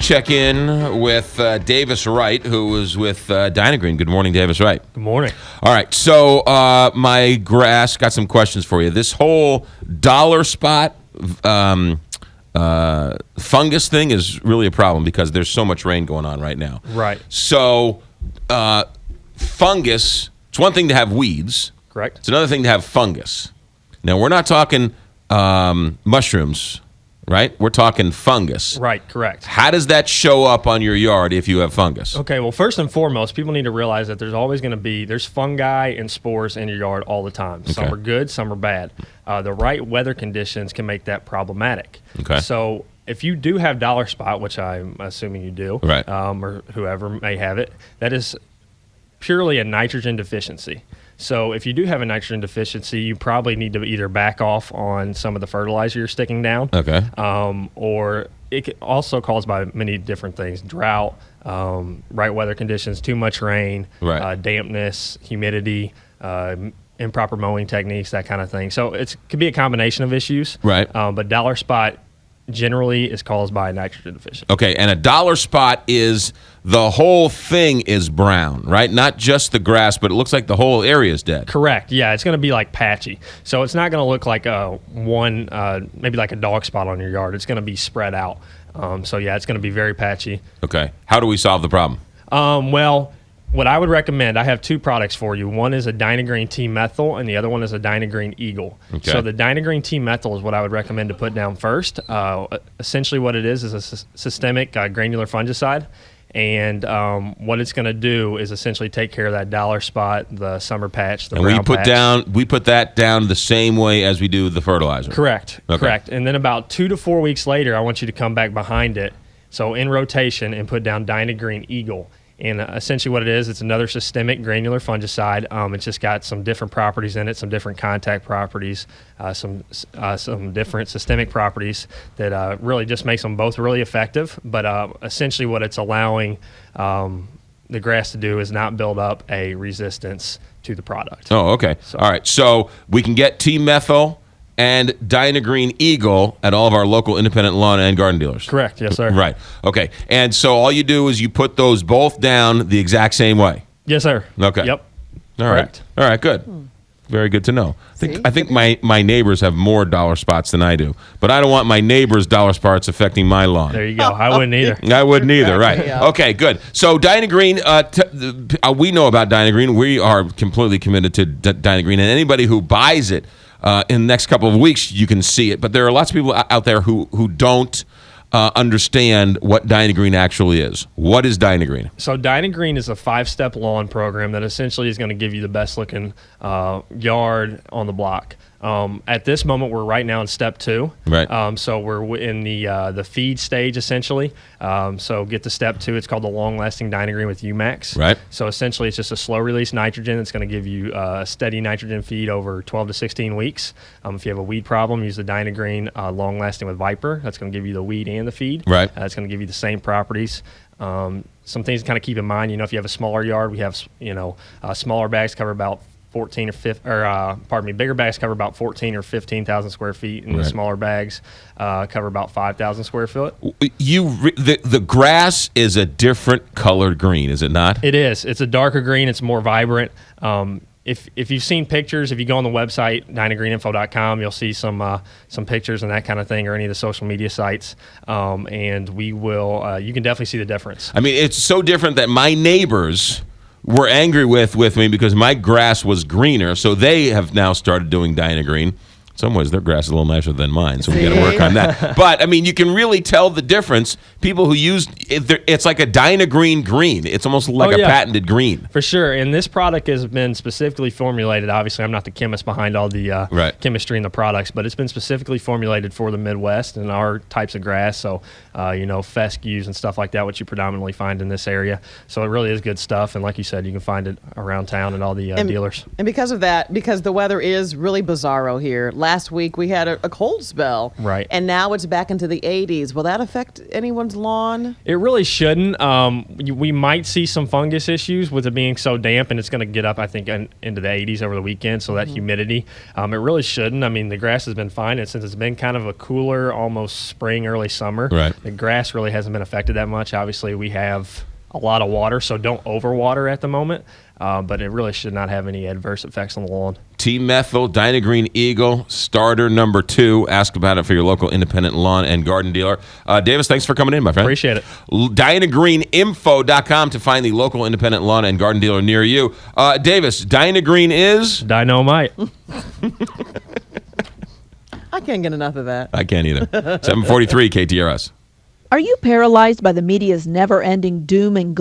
check in with Davis Wright, who is with Dynagreen. Good morning, Davis Wright. Good morning. All right, so my grass, got some questions for you. This whole dollar spot fungus thing is really a problem because there's so much rain going on right now. Right. So fungus, it's one thing to have weeds. Correct. It's another thing to have fungus. Now, we're not talking mushrooms, right? We're talking fungus. Right, correct. How does that show up on your yard if you have fungus? Okay, well, first and foremost, people need to realize that there's always going to be, there's fungi and spores in your yard all the time. Some Okay. are good, some are bad. The right weather conditions can make that problematic. Okay. So if you do have dollar spot, which I'm assuming you do, Right. Or whoever may have it, that is purely a nitrogen deficiency. So if you do have a nitrogen deficiency, you probably need to either back off on some of the fertilizer you're sticking down. Okay. Or it can also caused by many different things: drought, right weather conditions, too much rain, Right. dampness, humidity, improper mowing techniques, that kind of thing. So it could be a combination of issues. Right. But dollar spot generally is caused by nitrogen deficiency. Okay, and a dollar spot is the whole thing is brown, right? Not just the grass, but it looks like the whole area is dead. Correct. Yeah, it's going to be like patchy. So it's not going to look like maybe like a dog spot on your yard. It's going to be spread out. So yeah, it's going to be very patchy. Okay, how do we solve the problem? Well, what I would recommend, I have two products for you. One is a Dynagreen T-Methyl, and the other one is a Dynagreen Eagle. Okay. So the Dynagreen T-Methyl is what I would recommend to put down first. Essentially what it is a systemic granular fungicide. And what it's going to do is essentially take care of that dollar spot, the summer patch, the And brown we patch. put that down the same way as we do the fertilizer. Correct. Okay. Correct. And then about 2 to 4 weeks later, I want you to come back behind it, so in rotation, and put down Dynagreen Eagle. And essentially what it is, it's another systemic granular fungicide. It's just got some different properties in it, some different contact properties, some different systemic properties that really just makes them both really effective. But essentially what it's allowing the grass to do is not build up a resistance to the product. Oh, okay. All right, so we can get T-methyl and Dynagreen Eagle at all of our local independent lawn and garden dealers. Correct. Yes, sir. Right. Okay. And so all you do is you put those both down the exact same way. Yes, sir. Okay. Yep. All Correct. right. All right. Good. Very good to know. I think my neighbors have more dollar spots than I do, but I don't want my neighbors' dollar spots affecting my lawn. There you go. I wouldn't either. I wouldn't either. Right. Yeah. Okay. Good. So Dynagreen, we know about Dynagreen. We are completely committed to Dynagreen, and anybody who buys it. In the next couple of weeks, you can see it. But there are lots of people out there who don't understand what Dynagreen actually is. What is Dynagreen? So Dynagreen is a 5-step lawn program that essentially is going to give you the best looking yard on the block. At this moment, we're right now in step 2. Right. So we're in the feed stage essentially. So get to step 2. It's called the Longlasting Dynagreen with UMAX. Right. So essentially, it's just a slow release nitrogen that's going to give you a steady nitrogen feed over 12 to 16 weeks. If you have a weed problem, use the Dynagreen Longlasting with Viper. That's going to give you the weed and the feed. Right. It's going to give you the same properties. Some things to kind of keep in mind. If you have a smaller yard, we have smaller bags cover about 14 or 15, bigger bags cover about 14 or 15,000 square feet, and Right. the smaller bags cover about 5,000 square foot. The grass is a different colored green, is it not? It is. It's a darker green. It's more vibrant. If you've seen pictures, if you go on the website dynagreeninfo.com, you'll see some pictures and that kind of thing, or any of the social media sites, and we will. You can definitely see the difference. I mean, it's so different that my neighbors were angry with me because my grass was greener, so they have now started doing Dynagreen. In some ways, their grass is a little nicer than mine, so we got to work on that. But, I mean, you can really tell the difference. People who use it, it's like a Dynagreen green. It's almost like a patented green. For sure. And this product has been specifically formulated. Obviously, I'm not the chemist behind all the Right. chemistry in the products, but it's been specifically formulated for the Midwest and our types of grass. So, fescues and stuff like that, which you predominantly find in this area. So it really is good stuff. And like you said, you can find it around town at all the dealers. And because of that, because the weather is really bizarro here, last week we had a cold spell. Right. And now it's back into the 80s. Will that affect anyone's lawn? It really shouldn't. We might see some fungus issues with it being so damp, and it's going to get up, I think, into the 80s over the weekend, so that humidity. It really shouldn't. I mean, the grass has been fine, and since it's been kind of a cooler, almost spring, early summer, Right. the grass really hasn't been affected that much. Obviously, we have a lot of water, so don't overwater at the moment, but it really should not have any adverse effects on the lawn. T-methyl Dynagreen Eagle, starter number 2. Ask about it for your local independent lawn and garden dealer. Davis, thanks for coming in, my friend. Appreciate it. DynagreenInfo.com to find the local independent lawn and garden dealer near you. Davis, Dynagreen is? DynoMITE. I can't get enough of that. I can't either. 743 KTRS. Are you paralyzed by the media's never-ending doom and gloom?